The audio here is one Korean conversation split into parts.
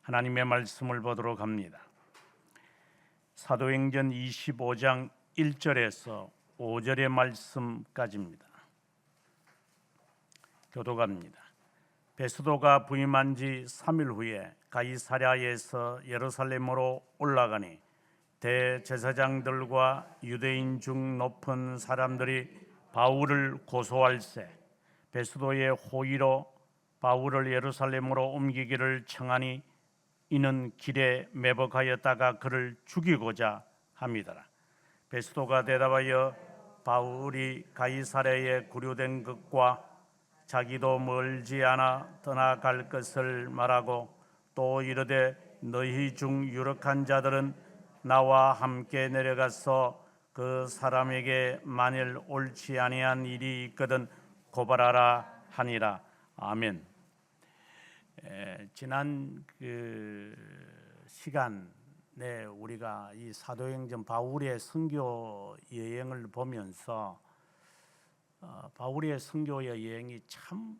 하나님의 말씀을 보도록 합니다. 사도행전 25장 1절에서 5절의 말씀까지입니다. 교도갑니다. 베스도가 부임한 지 3일 후에 가이사랴에서 예루살렘으로 올라가니 대제사장들과 유대인 중 높은 사람들이 바울을 고소할세 베스도의 호의로 바울을 예루살렘으로 옮기기를 청하니 이는 길에 매복하였다가 그를 죽이고자 함이더라. 베스도가 대답하여 바울이 가이사랴에 구류된 것과 자기도 멀지 않아 떠나갈 것을 말하고 또 이르되 너희 중 유력한 자들은 나와 함께 내려가서 그 사람에게 만일 옳지 아니한 일이 있거든 고발하라 하니라. 아멘. 지난 시간에 우리가 이 사도행전 바울의 선교 여행을 보면서 바울의 선교 여행이 참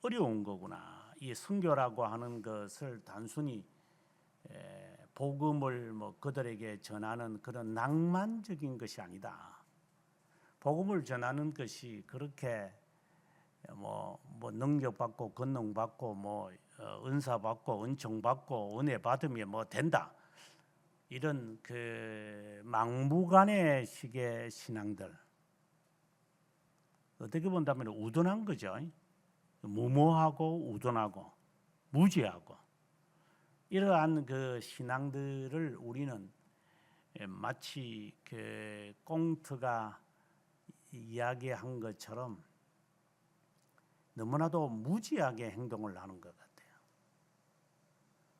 어려운 거구나. 이 선교라고 하는 것을 단순히 복음을 그들에게 전하는 그런 낭만적인 것이 아니다. 복음을 전하는 것이 그렇게 능력 받고 권능 받고 은사 받고 은총 받고 은혜 받으면 된다. 이런 막무가내 식의 신앙들, 어떻게 본다면 우둔한 거죠. 무모하고 우둔하고 무지하고 이러한 신앙들을 우리는 마치 꽁트가 이야기한 것처럼 너무나도 무지하게 행동을 하는 것 같아요.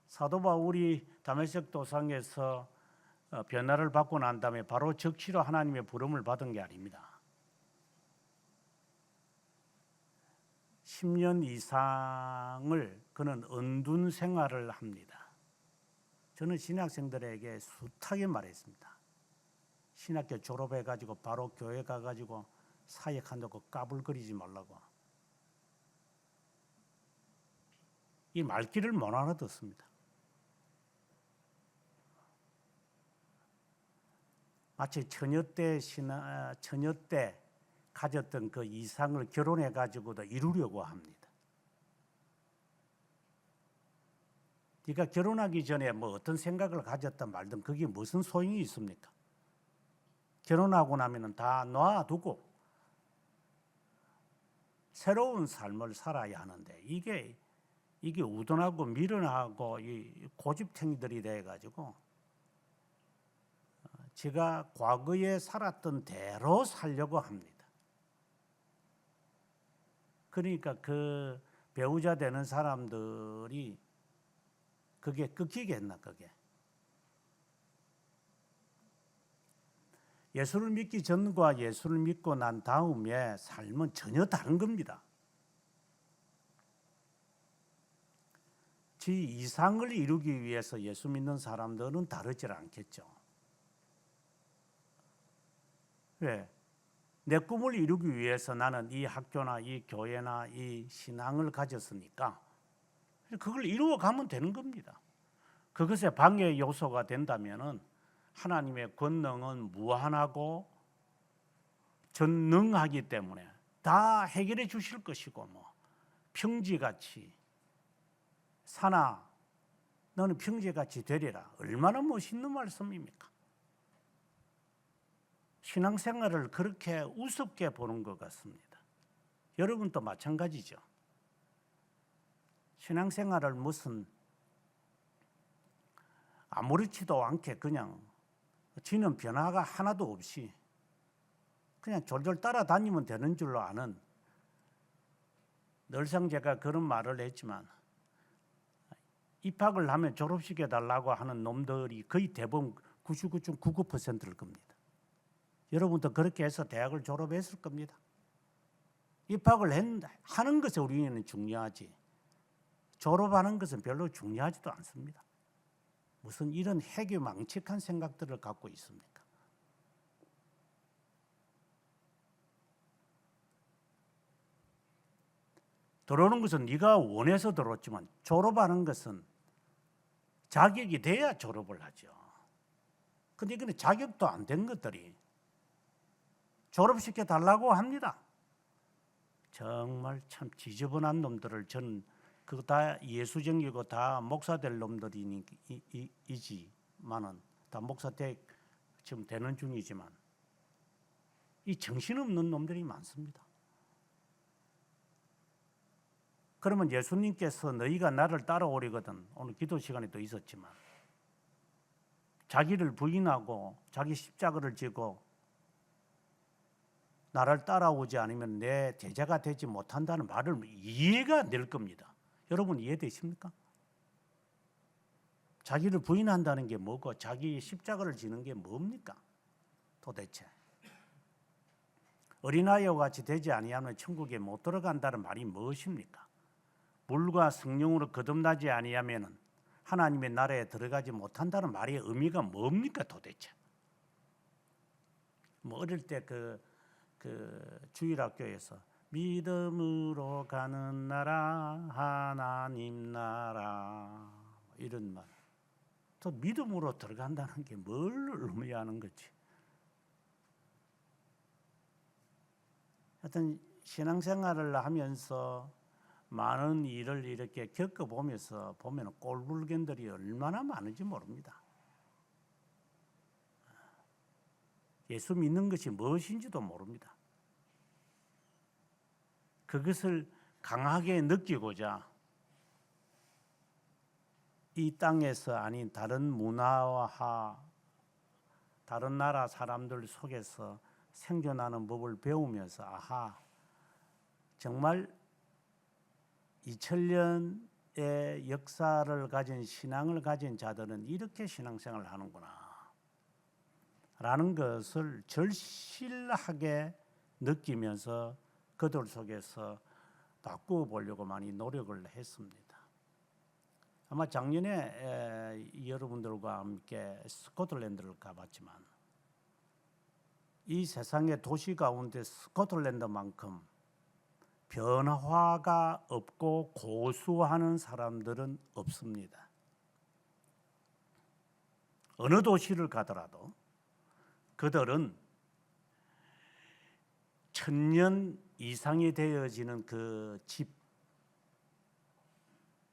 사도 바울이 다메섹 도상에서 변화를 받고 난 다음에 바로 즉시로 하나님의 부름을 받은 게 아닙니다. 10년 이상을 그는 은둔 생활을 합니다. 저는 신학생들에게 숱하게 말했습니다. 신학교 졸업해가지고 바로 교회 가가지고 사역한다고 까불거리지 말라고. 이 말귀를 못 알아듣습니다. 마치 처녀 때 가졌던 그 이상을 결혼해가지고도 이루려고 합니다. 네가 결혼하기 전에 어떤 생각을 가졌든 말든 그게 무슨 소용이 있습니까? 결혼하고 나면은 다 놔두고 새로운 삶을 살아야 하는데 이게 우둔하고 미련하고 이 고집탱이들이 돼가지고 제가 과거에 살았던 대로 살려고 합니다. 그러니까 그 배우자 되는 사람들이 그게 끊기겠나 그게. 예수를 믿기 전과 예수를 믿고 난 다음에 삶은 전혀 다른 겁니다. 지 이상을 이루기 위해서 예수 믿는 사람들은 다르지 않겠죠. 왜? 내 꿈을 이루기 위해서 나는 이 학교나 이 교회나 이 신앙을 가졌으니까 그걸 이루어가면 되는 겁니다. 그것에 방해 요소가 된다면은 하나님의 권능은 무한하고 전능하기 때문에 다 해결해 주실 것이고 평지같이 사나 너는 평지같이 되리라. 얼마나 멋있는 말씀입니까? 신앙생활을 그렇게 우습게 보는 것 같습니다. 여러분도 마찬가지죠. 신앙생활을 무슨 아무렇지도 않게 그냥 지는 변화가 하나도 없이 그냥 졸졸 따라다니면 되는 줄로 아는, 늘상 제가 그런 말을 했지만 입학을 하면 졸업시켜달라고 하는 놈들이 거의 대부분 99.99%일 겁니다. 여러분도 그렇게 해서 대학을 졸업했을 겁니다. 입학을 하는 것에 우리는 중요하지 졸업하는 것은 별로 중요하지도 않습니다. 무슨 이런 해괴망측한 생각들을 갖고 있습니까? 들어오는 것은 네가 원해서 들어왔지만 졸업하는 것은 자격이 돼야 졸업을 하죠. 근데 이거는 자격도 안 된 것들이 졸업시켜 달라고 합니다. 정말 참 지저분한 놈들을 저는 그거 다 예수쟁이고 다 목사 될 놈들이지만은 다 목사 지금 되는 중이지만 이 정신없는 놈들이 많습니다. 그러면 예수님께서 너희가 나를 따라오리거든, 오늘 기도 시간에도 있었지만 자기를 부인하고 자기 십자가를 지고 나를 따라오지 않으면 내 제자가 되지 못한다는 말을 이해가 안 될 겁니다. 여러분 이해되십니까? 자기를 부인한다는 게 뭐고 자기 십자가를 지는 게 뭡니까? 도대체 어린아이와 같이 되지 아니하면 천국에 못 들어간다는 말이 무엇입니까? 물과 성령으로 거듭나지 아니하면 하나님의 나라에 들어가지 못한다는 말의 의미가 뭡니까 도대체? 뭐 어릴 때 그 주일학교에서 믿음으로 가는 나라 하나님 나라 이런 말. 또 믿음으로 들어간다는 게 뭘 의미하는 거지? 하여튼 신앙생활을 하면서 많은 일을 이렇게 겪어보면서 보면 꼴불견들이 얼마나 많은지 모릅니다. 예수 믿는 것이 무엇인지도 모릅니다. 그것을 강하게 느끼고자 이 땅에서 아닌 다른 문화와 다른 나라 사람들 속에서 생존하는 법을 배우면서 아하, 정말 2000년의 역사를 가진 신앙을 가진 자들은 이렇게 신앙생활을 하는구나 라는 것을 절실하게 느끼면서 그들 속에서 바꾸어 보려고 많이 노력을 했습니다. 아마 작년에 여러분들과 함께 스코틀랜드를 가봤지만 이 세상의 도시 가운데 스코틀랜드만큼 변화가 없고 고수하는 사람들은 없습니다. 어느 도시를 가더라도 그들은 1000년 이상이 되어지는 그 집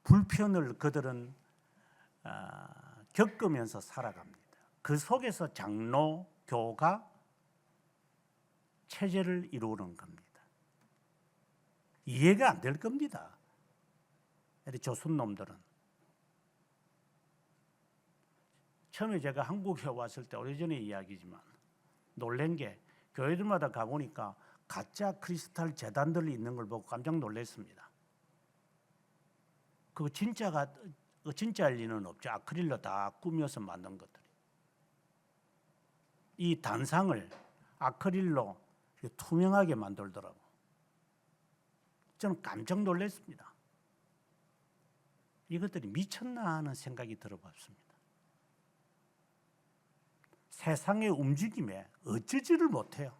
불편을 그들은 겪으면서 살아갑니다. 그 속에서 장로, 교가 체제를 이루는 겁니다. 이해가 안 될 겁니다. 조선놈들은. 처음에 제가 한국에 왔을 때 오래전에 이야기지만 놀란 게 교회들마다 가보니까 가짜 크리스탈 재단들이 있는 걸 보고 깜짝 놀랐습니다. 그거 진짜일 리는 없죠. 아크릴로 다 꾸며서 만든 것들이. 이 단상을 아크릴로 투명하게 만들더라고. 저는 깜짝 놀랐습니다. 이것들이 미쳤나 하는 생각이 들어봤습니다. 세상의 움직임에 어쩌지를 못해요.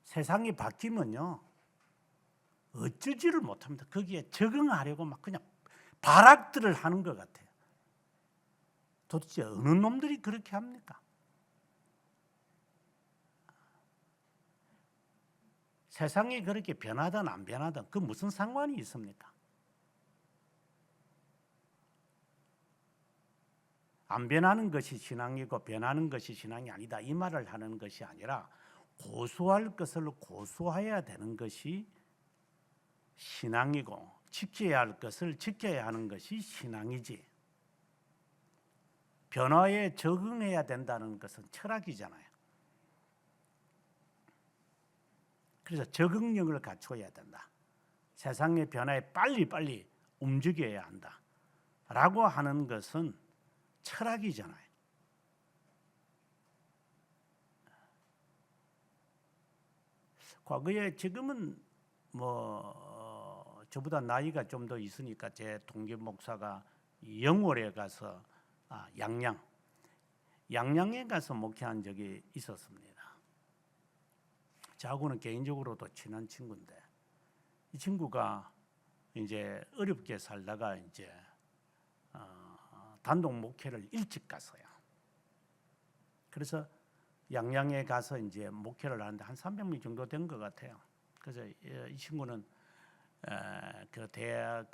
세상이 바뀌면요 어쩌지를 못합니다. 거기에 적응하려고 막 그냥 발악들을 하는 것 같아요. 도대체 어느 놈들이 그렇게 합니까? 세상이 그렇게 변하든 안 변하든 그 무슨 상관이 있습니까? 안 변하는 것이 신앙이고 변하는 것이 신앙이 아니다 이 말을 하는 것이 아니라 고수할 것을 고수해야 되는 것이 신앙이고 지켜야 할 것을 지켜야 하는 것이 신앙이지 변화에 적응해야 된다는 것은 철학이잖아요. 그래서 적응력을 갖춰야 된다. 세상의 변화에 빨리빨리 움직여야 한다 라고 하는 것은 철학이잖아요. 과거에 지금은 저보다 나이가 좀 더 있으니까 제 동기 목사가 영월에 가서 양양에 가서 목회한 적이 있었습니다. 저하고는 개인적으로도 친한 친구인데 이 친구가 이제 어렵게 살다가 이제 단독 목회를 일찍 갔어요. 그래서 양양에 가서 이제 목회를 하는데 한 300명 정도 된 것 같아요. 그래서 이 친구는 그 대학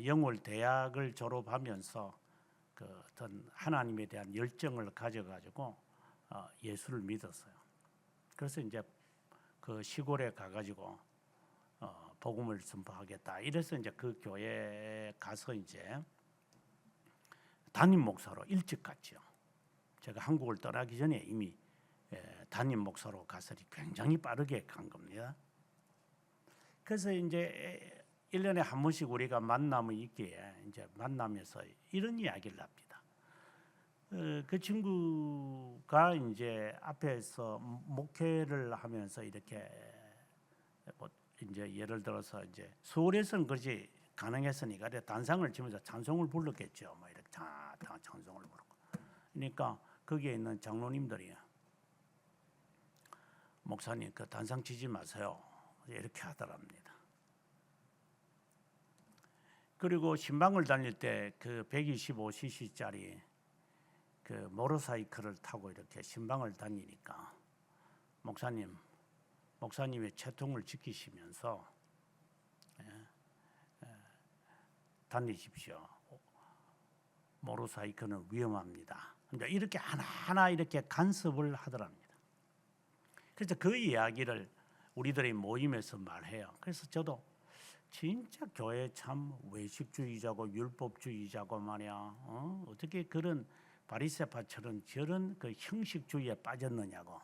영월 대학을 졸업하면서 그 어떤 하나님에 대한 열정을 가져가지고 예수를 믿었어요. 그래서 이제 그 시골에 가가지고 복음을 선포하겠다. 이래서 이제 그 교회에 가서 이제 담임 목사로 일찍 갔죠. 제가 한국을 떠나기 전에 이미 담임 목사로 가설이 굉장히 빠르게 간 겁니다. 그래서 이제 1년에 한 번씩 우리가 만남이 있기에 이제 만나면서 이런 이야기를 합니다. 그 친구가 이제 앞에서 목회를 하면서 이렇게 뭐 이제 예를 들어서 이제 서울에서는 그렇지 가능했으니까 단상을 치면서 찬송을 불렀겠죠. 뭐 이렇게 다 찬송을 부르고. 그러니까 거기에 있는 장로님들이 목사님 그 단상 치지 마세요. 이렇게 하더랍니다. 그리고 신방을 다닐 때 그 125cc짜리 그 모터사이클을 타고 이렇게 신방을 다니니까 목사님의 채통을 지키시면서 다니십시오. 모터사이클은 위험합니다. 그러니까 이렇게 하나하나 이렇게 간섭을 하더랍니다. 그래서 그 이야기를 우리들의 모임에서 말해요. 그래서 저도 진짜 교회 참 외식주의자고 율법주의자고 말이야. 어떻게 그런 바리새파처럼 저런 그 형식주의에 빠졌느냐고.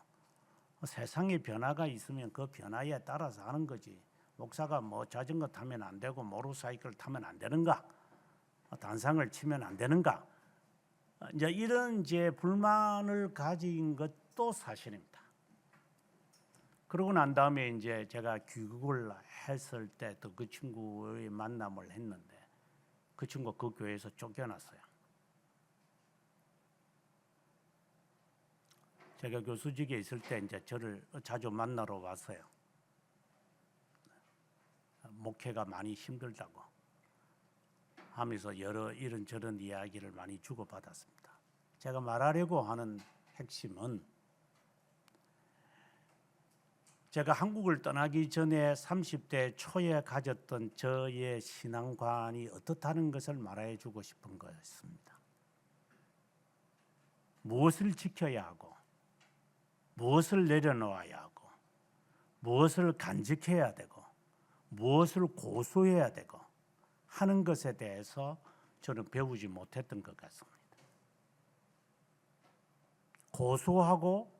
세상에 변화가 있으면 그 변화에 따라서 하는 거지. 목사가 뭐 자전거 타면 안 되고 모터사이클 타면 안 되는가? 단상을 치면 안 되는가? 이제 이런 이제 불만을 가진 것도 사실입니다. 그러고 난 다음에 이제 제가 귀국을 했을 때 또 그 친구의 만남을 했는데 그 친구가 그 교회에서 쫓겨났어요. 제가 교수직에 있을 때 이제 저를 자주 만나러 왔어요. 목회가 많이 힘들다고 하면서 여러 이런저런 이야기를 많이 주고받았습니다. 제가 말하려고 하는 핵심은 제가 한국을 떠나기 전에 30대 초에 가졌던 저의 신앙관이 어떻다는 것을 말해 주고 싶은 거였습니다. 무엇을 지켜야 하고 무엇을 내려놓아야 하고 무엇을 간직해야 되고 무엇을 고수해야 되고 하는 것에 대해서 저는 배우지 못했던 것 같습니다. 고수하고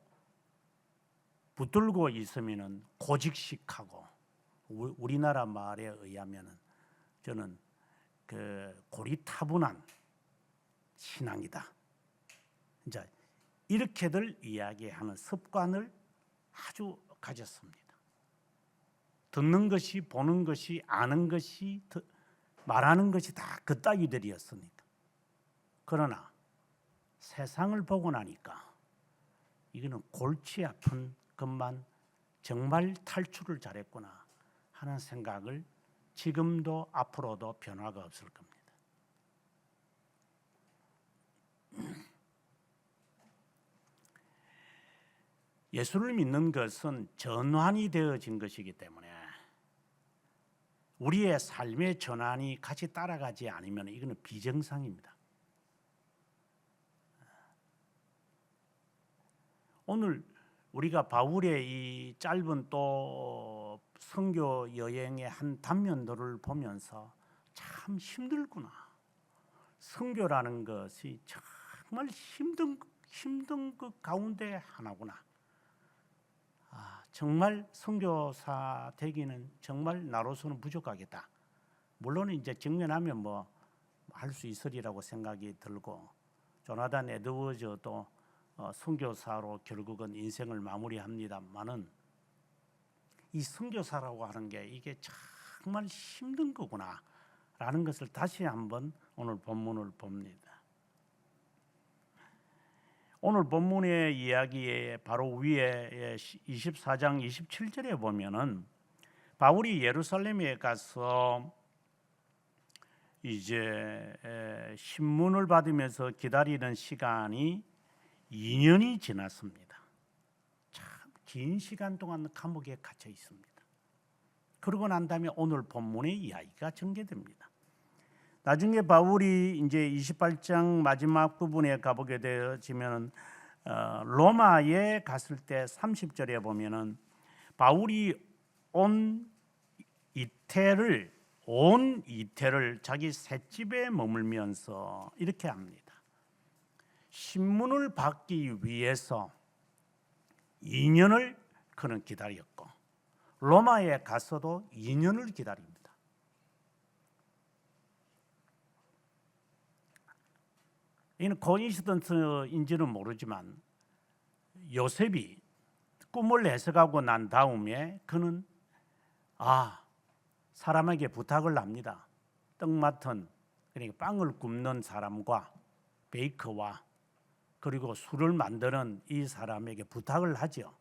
붙들고 있으면은 고직식하고 우리나라 말에 의하면은 저는 그 고리타분한 신앙이다. 이제 이렇게들 이야기하는 습관을 아주 가졌습니다. 듣는 것이, 보는 것이, 아는 것이, 말하는 것이 다 그따위들이었으니까. 그러나 세상을 보고 나니까 이거는 골치 아픈 것만 정말 탈출을 잘했구나 하는 생각을 지금도 앞으로도 변화가 없을 겁니다. 예수를 믿는 것은 전환이 되어진 것이기 때문에 우리의 삶의 전환이 같이 따라가지 않으면 이거는 비정상입니다. 오늘 우리가 바울의 이 짧은 또 선교 여행의 한 단면들을 보면서 참 힘들구나. 선교라는 것이 정말 힘든 그 가운데 하나구나. 정말 선교사 되기는 정말 나로서는 부족하겠다. 물론 이제 직면하면 뭐 할 수 있으리라고 생각이 들고 조나단 에드워즈도 선교사로 결국은 인생을 마무리합니다만은 이 선교사라고 하는 게 이게 정말 힘든 거구나라는 것을 다시 한번 오늘 본문을 봅니다. 오늘 본문의 이야기의 바로 위에 24장 27절에 보면은 바울이 예루살렘에 가서 이제 신문을 받으면서 기다리는 시간이 2년이 지났습니다. 참 긴 시간 동안 감옥에 갇혀 있습니다. 그러고 난 다음에 오늘 본문의 이야기가 전개됩니다. 나중에 바울이 이제 28장 마지막 부분에 가보게 되어지면 로마에 갔을 때 30절에 보면은 바울이 온 이태를 자기 셋집에 머물면서 이렇게 합니다. 신문을 받기 위해서 2년을 그는 기다렸고 로마에 가서도 2년을 기다립니다. 이는 코인시던스인지는 모르지만 요셉이 꿈을 해석하고 난 다음에 그는 사람에게 부탁을 합니다. 떡 맡은 그러니까 빵을 굽는 사람과 베이커와 그리고 술을 만드는 이 사람에게 부탁을 하죠.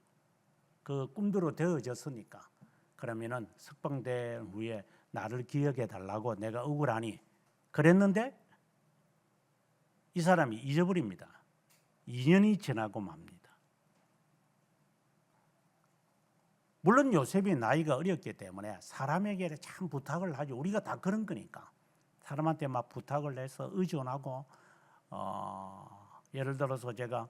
그 꿈대로 되어졌으니까 그러면은 석방된 후에 나를 기억해 달라고 내가 억울하니 그랬는데 이 사람이 잊어버립니다. 2년이 지나고 맙니다. 물론 요셉이 나이가 어렸기 때문에 사람에게 참 부탁을 하죠. 우리가 다 그런 거니까 사람한테 막 부탁을 해서 의존하고 예를 들어서 제가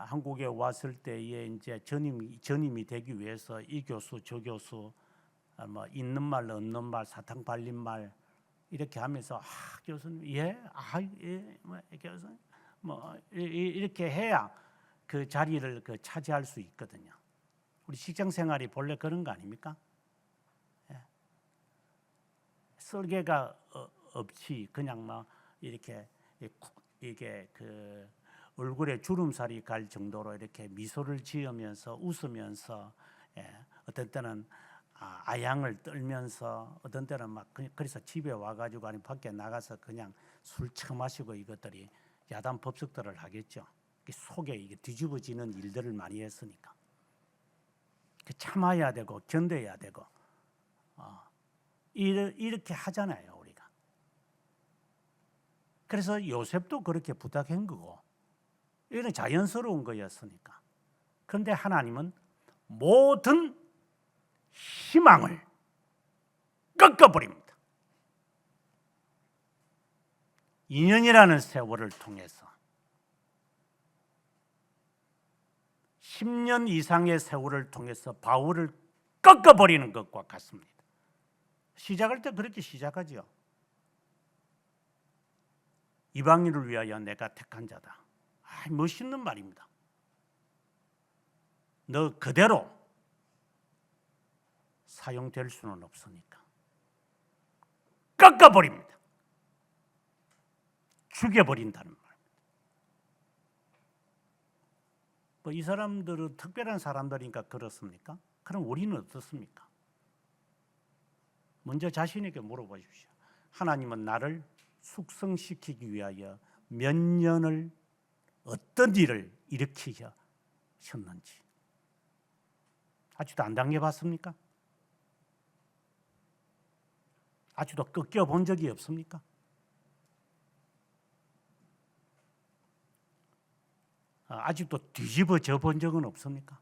한국에 왔을 때에 이제 전임이 되기 위해서 이 교수 저 교수 뭐 있는 말 없는 말 사탕 발린 말 이렇게 하면서 교수님 교수님 뭐 이렇게 해야 그 자리를 차지할 수 있거든요. 우리 직장 생활이 본래 그런 거 아닙니까? 설계가 없이 그냥 막 이렇게 이게 그 얼굴에 주름살이 갈 정도로 이렇게 미소를 지으면서 웃으면서 어떤 때는 아양을 떨면서 어떤 때는 막 그래서 집에 와가지고 아니 밖에 나가서 그냥 술 처마시고 이것들이 야단 법석들을 하겠죠. 속에 이게 뒤집어지는 일들을 많이 했으니까 참아야 되고 견뎌야 되고 이렇게 하잖아요 우리가. 그래서 요셉도 그렇게 부탁한 거고 이건 자연스러운 거였으니까. 그런데 하나님은 모든 희망을 꺾어버립니다. 2년이라는 세월을 통해서 10년 이상의 세월을 통해서 바울을 꺾어버리는 것과 같습니다. 시작할 때 그렇게 시작하죠. 이방인을 위하여 내가 택한 자다. 멋있는 말입니다. 너 그대로 사용될 수는 없으니까 꺾어버립니다. 죽여버린다는 말. 뭐 이 사람들은 특별한 사람들이니까 그렇습니까? 그럼 우리는 어떻습니까? 먼저 자신에게 물어보십시오. 하나님은 나를 숙성시키기 위하여 몇 년을 어떤 일을 일으키셨는지 아직도 안 당해봤습니까? 아직도 꺾여본 적이 없습니까? 아직도 뒤집어져 본 적은 없습니까?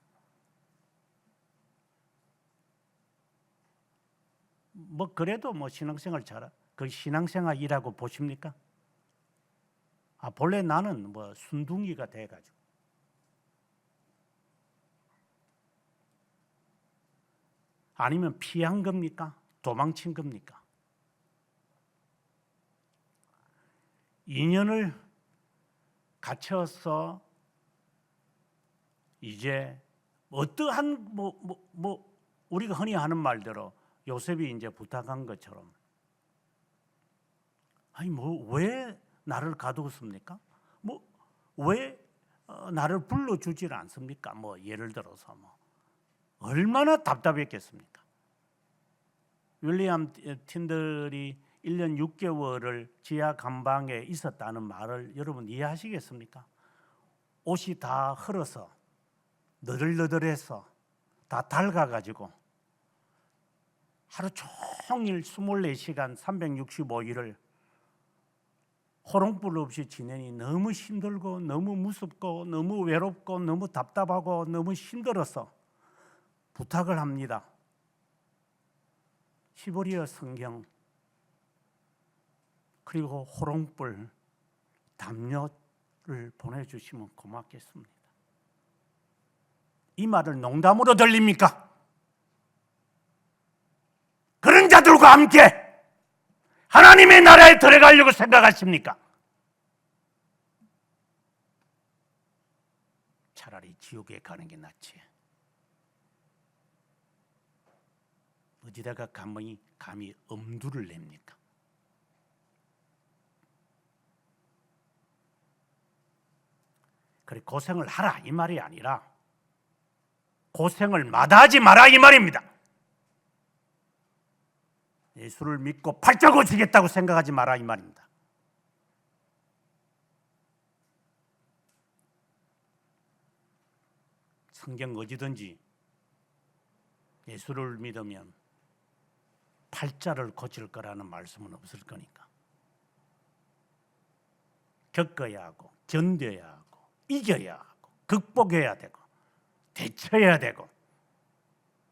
뭐 그래도 뭐 신앙생활 그 신앙생활이라고 보십니까? 본래 나는 뭐 순둥이가 돼가지고 아니면 피한 겁니까? 도망친 겁니까? 2년을 갇혀서 이제 어떠한 우리가 흔히 하는 말대로 요셉이 이제 부탁한 것처럼 왜 나를 가두었습니까? 왜 나를 불러주질 않습니까? 예를 들어서 얼마나 답답했겠습니까? 윌리엄 틴들이 1년 6개월을 지하 감방에 있었다는 말을 여러분 이해하시겠습니까? 옷이 다 흘러서 너덜너덜해서 다 닳아가지고 하루 종일 24시간 365일을 호롱불 없이 지내니 너무 힘들고 너무 무섭고 너무 외롭고 너무 답답하고 너무 힘들어서 부탁을 합니다. 히브리어 성경 그리고 호롱불 담요를 보내주시면 고맙겠습니다. 이 말을 농담으로 들립니까? 그런 자들과 함께 하나님의 나라에 들어가려고 생각하십니까? 차라리 지옥에 가는 게 낫지. 어디다가 감히 엄두를 냅니까? 그래 고생을 하라 이 말이 아니라 고생을 마다하지 마라 이 말입니다. 예수를 믿고 팔자 고치겠다고 생각하지 마라 이 말입니다. 성경 어디든지 예수를 믿으면 팔자를 고칠 거라는 말씀은 없을 거니까 겪어야 하고 견뎌야 하고 이겨야 하고 극복해야 되고 대처해야 되고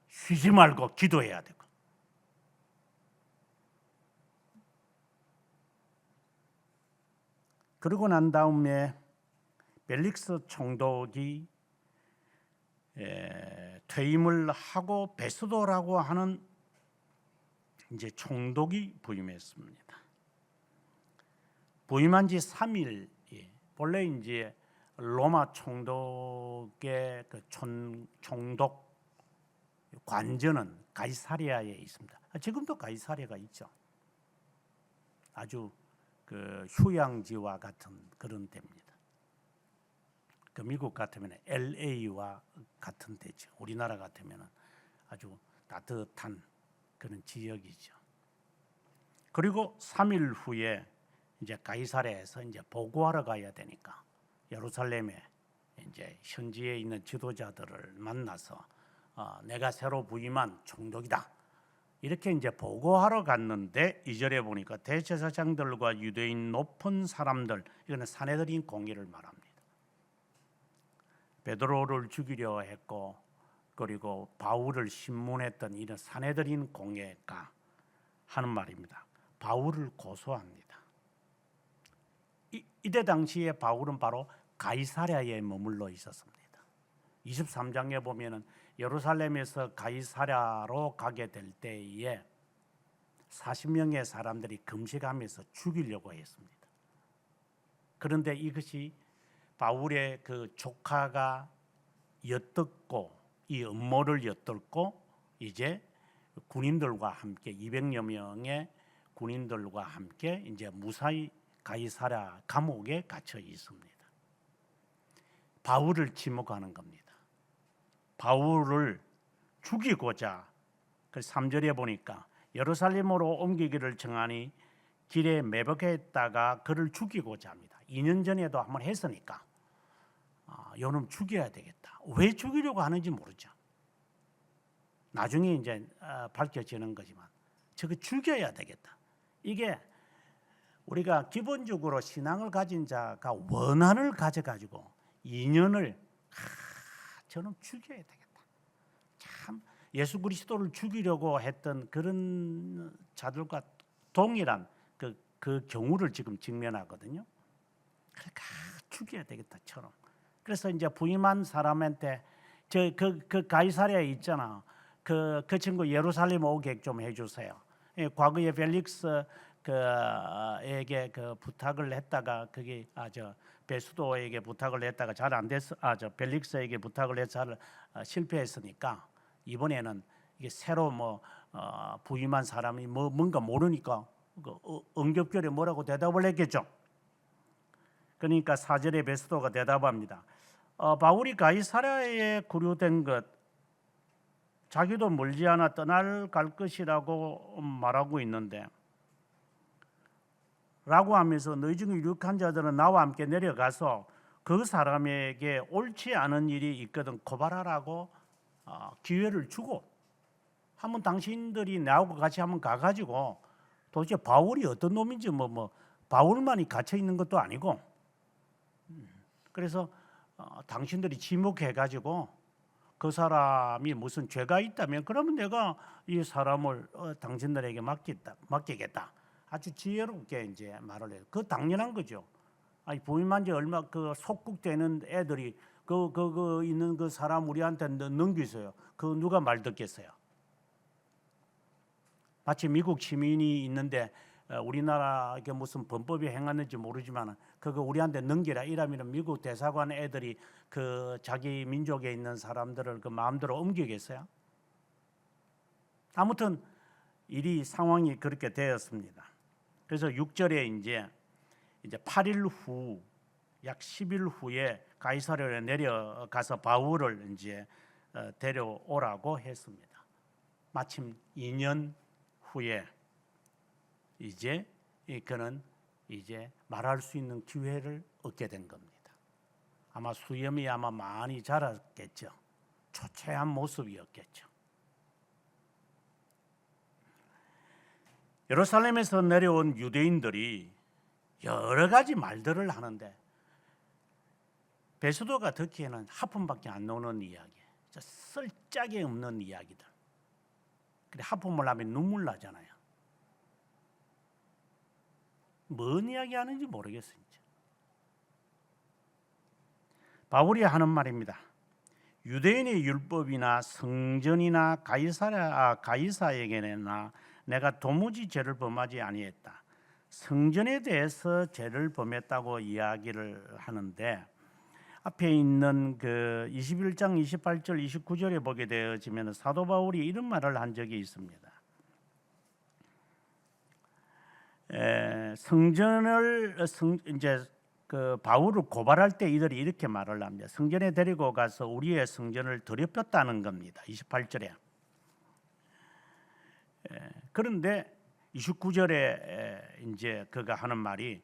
쉬지 말고 기도해야 되고 그러고 난 다음에 벨릭스 총독이 퇴임을 하고 베스도라고 하는 이제 총독이 부임했습니다. 부임한 지 3일 본래 이제 로마 총독의 그 총독 관저는 가이사랴에 있습니다. 지금도 가이사랴가 있죠. 아주 그 휴양지와 같은 그런 데입니다. 그 미국 같으면 LA와 같은 데죠. 우리나라 같으면 아주 따뜻한 그런 지역이죠. 그리고 3일 후에 이제 가이사랴에서 이제 보고하러 가야 되니까 예루살렘에 이제 현지에 있는 지도자들을 만나서 내가 새로 부임한 총독이다. 이렇게 이제 보고하러 갔는데 2절에 보니까 대제사장들과 유대인 높은 사람들, 이거는 산헤드린 공의를 말합니다. 베드로를 죽이려 했고 그리고 바울을 신문했던 이런 산헤드린 공회가 하는 말입니다. 바울을 고소합니다. 이때 당시에 바울은 바로 가이사랴에 머물러 있었습니다. 23장에 보면은 예루살렘에서 가이사랴로 가게 될 때에 40명의 사람들이 금식하면서 죽이려고 했습니다. 그런데 이것이 바울의 그 조카가 엿듣고 이 음모를 엿듣고 이제 군인들과 함께 200여 명의 군인들과 함께 이제 무사히 가이사랴 감옥에 갇혀 있습니다. 바울을 지목하는 겁니다. 바울을 죽이고자 그 3절에 보니까 예루살렘으로 옮기기를 정하니 길에 매복했다가 그를 죽이고자 합니다. 2년 전에도 한번 했으니까 요놈 죽여야 되겠다. 왜 죽이려고 하는지 모르죠. 나중에 이제 밝혀지는 거지만 저거 죽여야 되겠다. 이게 우리가 기본적으로 신앙을 가진 자가 원한을 가져가지고 2년을 저놈 죽여야 되겠다. 참 예수 그리스도를 죽이려고 했던 그런 자들과 동일한 그 경우를 지금 직면하거든요. 그러니까 죽여야 되겠다처럼. 그래서 이제 부임한 사람한테 그 가이사랴에 있잖아. 그 친구 예루살렘 오게 좀 해주세요. 과거에 벨릭스 에게 그 부탁을 했다가 그게 베스도에게 부탁을 했다가 잘 안 됐어. 벨릭스에게 부탁을 해서 잘 실패했으니까 이번에는 이게 새로 부임한 사람이 뭔가 모르니까 응급결에 뭐라고 대답을 했겠죠. 그러니까 4절에 베스도가 대답합니다. 바울이 가이사랴에 구류된 것 자기도 멀지 않아 떠날 갈 것이라고 말하고 있는데 라고 하면서 너희 중에 유력한 자들은 나와 함께 내려가서 그 사람에게 옳지 않은 일이 있거든 고발하라고 기회를 주고, 한번 당신들이 나하고 같이 한번 가가지고 도대체 바울이 어떤 놈인지 바울만이 갇혀 있는 것도 아니고, 그래서 당신들이 지목해가지고 그 사람이 무슨 죄가 있다면 그러면 내가 이 사람을 당신들에게 맡기겠다. 아주 지혜롭게 이제 말을 해요. 그 당연한 거죠. 아니 부임한 지 얼마 그 속국되는 애들이 그 있는 그 사람 우리한테 넘기세요. 그 누가 말 듣겠어요? 마치 미국 시민이 있는데 우리나라 이게 무슨 범법이 행하는지 모르지만 그거 우리한테 넘기라 이러면 미국 대사관 애들이 그 자기 민족에 있는 사람들을 그 마음대로 옮기겠어요? 아무튼 상황이 그렇게 되었습니다. 그래서 6절에 이제 8일 후, 약 10일 후에 가이사랴에 내려가서 바울을 이제 데려오라고 했습니다. 마침 2년 후에 이제 그는 이제 말할 수 있는 기회를 얻게 된 겁니다. 아마 수염이 많이 자랐겠죠. 초췌한 모습이었겠죠. 예루살렘에서 내려온 유대인들이 여러 가지 말들을 하는데 베드로가 듣기에는 하품밖에 안 나오는 이야기, 쓸짝이 없는 이야기들. 근데 하품을 하면 눈물 나잖아요. 뭔 이야기 하는지 모르겠어요. 바울이 하는 말입니다. 유대인의 율법이나 성전이나 가이사에게나 내가 도무지 죄를 범하지 아니했다. 성전에 대해서 죄를 범했다고 이야기를 하는데 앞에 있는 그 21장 28절 29절에 보게 되어지면 사도 바울이 이런 말을 한 적이 있습니다. 이제 그 바울을 고발할 때 이들이 이렇게 말을 합니다. 성전에 데리고 가서 우리의 성전을 더럽혔다는 겁니다. 28절에. 그런데 29절에 이제 그가 하는 말이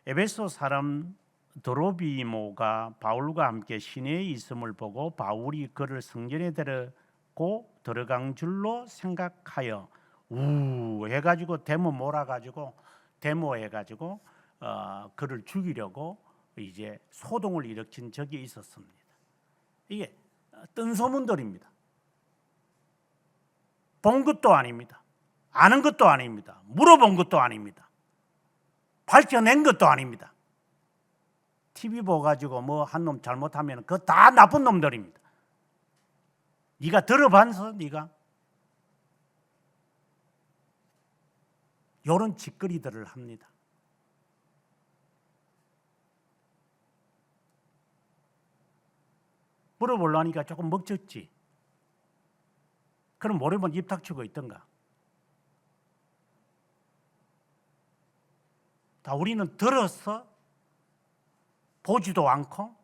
에베소 사람 드로비모가 바울과 함께 시내에 있음을 보고 바울이 그를 성전에 데리고 들어간 줄로 생각하여 해가지고 데모해가지고 그를 죽이려고 이제 소동을 일으킨 적이 있었습니다. 이게 뜬 소문들입니다. 본 것도 아닙니다. 아는 것도 아닙니다. 물어본 것도 아닙니다. 밝혀낸 것도 아닙니다. TV 보가지고 한 놈 잘못하면 그거 다 나쁜 놈들입니다. 네가 들어봤어? 네가? 이런 짓거리들을 합니다. 물어보려니까 조금 먹쳤지. 그럼 모르면 입 닥치고 있던가. 다 우리는 들어서 보지도 않고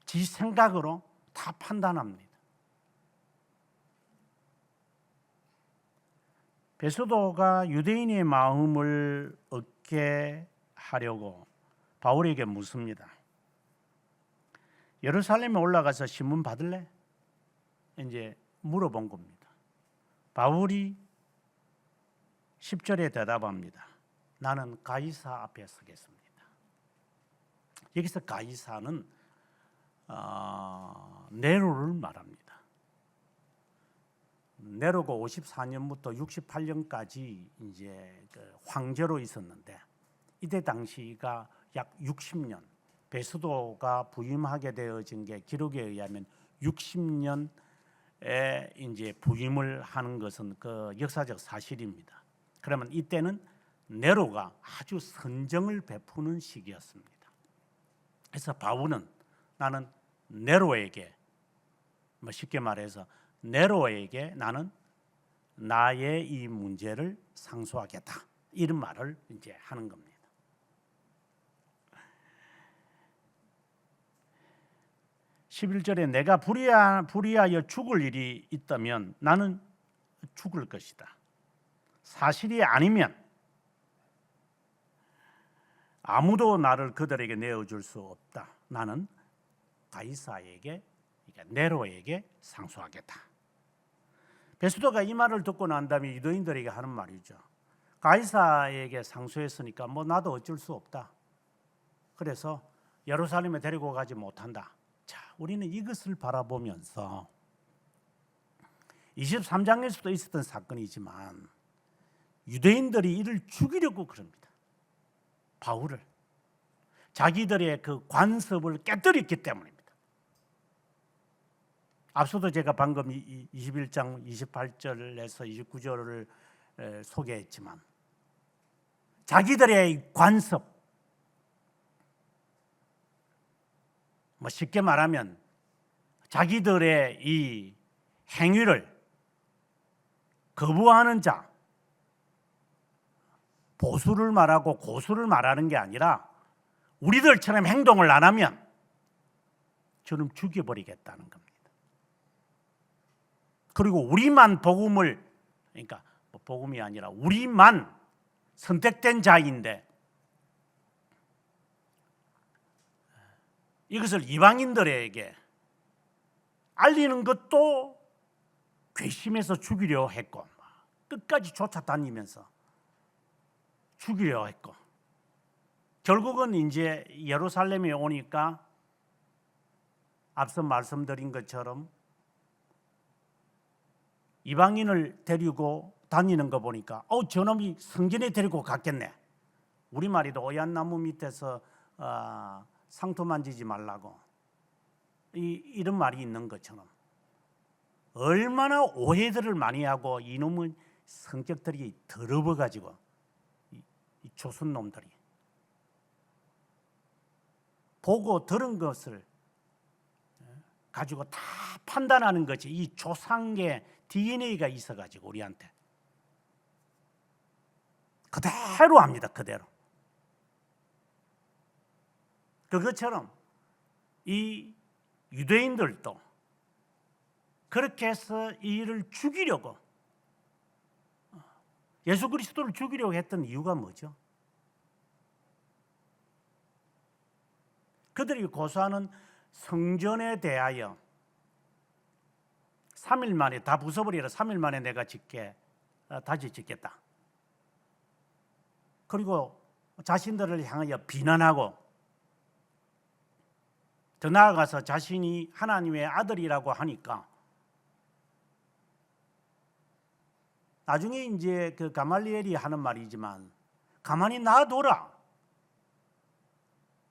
지 생각으로 다 판단합니다. 베드로가 유대인의 마음을 얻게 하려고 바울에게 묻습니다. 예루살렘에 올라가서 신문 받을래? 이제 물어본 겁니다. 바울이 10절에 대답합니다. 나는 가이사 앞에 서겠습니다. 여기서 가이사는 네로를 말합니다. 네로가 54년부터 68년까지 이제 그 황제로 있었는데 이때 당시가 약 60년, 베드로가 부임하게 되어진 게 기록에 의하면 60년에 이제 부임을 하는 것은 그 역사적 사실입니다. 그러면 이때는 네로가 아주 선정을 베푸는 시기였습니다. 그래서 바울은 나는 네로에게 쉽게 말해서 네로에게 나는 나의 이 문제를 상소하겠다. 이런 말을 이제 하는 겁니다. (11절에) 내가 불의하여 죽을 일이 있다면 나는 죽을 것이다. 사실이 아니면 아무도 나를 그들에게 내어줄 수 없다. 나는 가이사에게, 그러니까 네로에게 상속하겠다. 베스도가 이 말을 듣고 난 다음에 유대인들에게 하는 말이죠. 가이사에게 상속했으니까 뭐 나도 어쩔 수 없다. 그래서 예루살렘에 데리고 가지 못한다. 자, 우리는 이것을 바라보면서 23장에서도 있었던 사건이지만 유대인들이 이를 죽이려고 그럽니다. 바울을. 자기들의 그 관습을 깨뜨렸기 때문입니다. 앞서도 제가 방금 21장 28절에서 29절을 소개했지만 자기들의 관습, 뭐 쉽게 말하면 자기들의 이 행위를 거부하는 자, 보수를 말하고 고수를 말하는 게 아니라 우리들처럼 행동을 안 하면 저는 죽여버리겠다는 겁니다. 그리고 우리만 복음을, 그러니까 복음이 아니라 우리만 선택된 자인데 이것을 이방인들에게 알리는 것도 괘씸해서 죽이려 했고 끝까지 쫓아다니면서 죽이려 했고 결국은 이제 예루살렘에 오니까 앞서 말씀드린 것처럼 이방인을 데리고 다니는 거 보니까 저놈이 성전에 데리고 갔겠네. 우리말이도 오얏나무 밑에서 상토 만지지 말라고 이런 말이 있는 것처럼 얼마나 오해들을 많이 하고 이놈의 성격들이 더러워가지고 이 조선놈들이 보고 들은 것을 가지고 다 판단하는 거지. 이 조상의 DNA가 있어가지고 우리한테 그대로 합니다. 그대로. 그것처럼 이 유대인들도 그렇게 해서 이 일을 죽이려고 예수 그리스도를 죽이려고 했던 이유가 뭐죠? 그들이 고소하는 성전에 대하여 3일 만에 다 부숴버리라. 3일 만에 내가 다시 짓겠다. 그리고 자신들을 향하여 비난하고 더 나아가서 자신이 하나님의 아들이라고 하니까 나중에 이제 그 가말리엘이 하는 말이지만 가만히 놔둬라.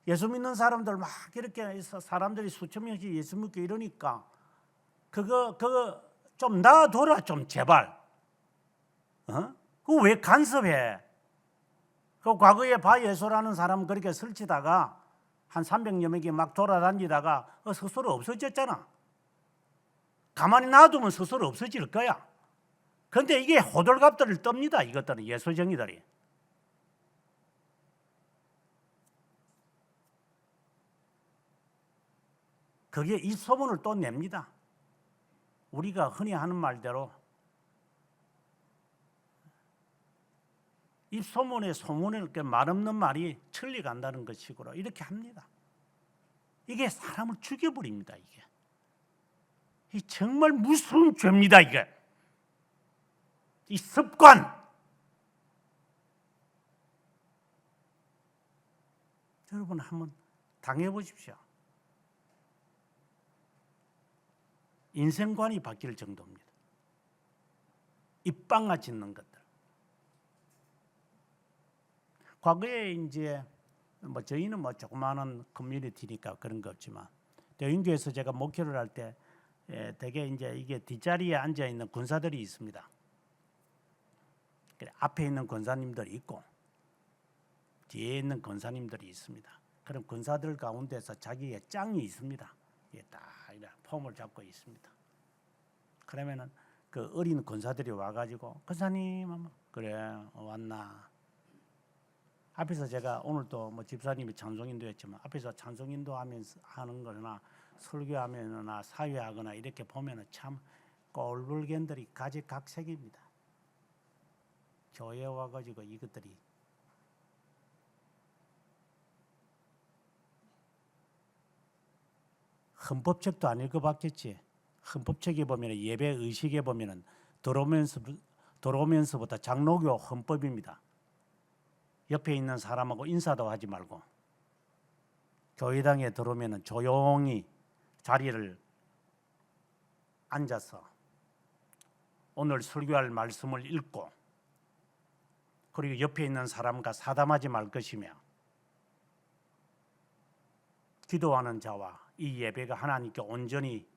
예수 믿는 사람들 막 이렇게 해서 사람들이 수천 명씩 예수 믿고 이러니까 그거 좀 놔둬라 좀 제발. 그거 왜 간섭해? 그 과거에 바예수라는 사람 그렇게 설치다가 한 300여 명이 막 돌아다니다가 스스로 없어졌잖아. 가만히 놔두면 스스로 없어질 거야. 그런데 이게 호들갑들을 떱니다. 이것들은 예수쟁이들이. 그게 이 소문을 또 냅니다. 우리가 흔히 하는 말대로 이 소문에 이렇게 말없는 말이 천리 간다는 것이고 이렇게 합니다. 이게 사람을 죽여버립니다. 이게 정말 무서운 죄입니다. 이게 이 습관. 여러분 한번 당해보십시오. 인생관이 바뀔 정도입니다. 입방아 짓는 것들. 과거에 이제 저희는 조그마한 커뮤니티니까 그런 거 없지만 대인교에서 제가 목회를 할 때 대개 이제 이게 뒷자리에 앉아 있는 군사들이 있습니다. 앞에 있는 권사님들이 있고 뒤에 있는 권사님들이 있습니다. 그럼 권사들 가운데서 자기의 짱이 있습니다. 딱 폼을 잡고 있습니다. 그러면은 그 어린 권사들이 와가지고 권사님, 그래 왔나? 앞에서 제가 오늘도 집사님이 찬송인도 했지만 앞에서 찬송인도 하면서 하는 거나 설교하면서나 사회하거나 이렇게 보면은 참 꼴불견들이 가지각색입니다. 교회에 와가지고 이것들이 헌법책도 안 읽어봤겠지. 헌법책에 보면 예배 의식에 보면은 들어오면서부터 장로교 헌법입니다. 옆에 있는 사람하고 인사도 하지 말고 교회당에 들어오면은 조용히 자리를 앉아서 오늘 설교할 말씀을 읽고 그리고 옆에 있는 사람과 사담하지 말 것이며 기도하는 자와 이 예배가 하나님께 온전히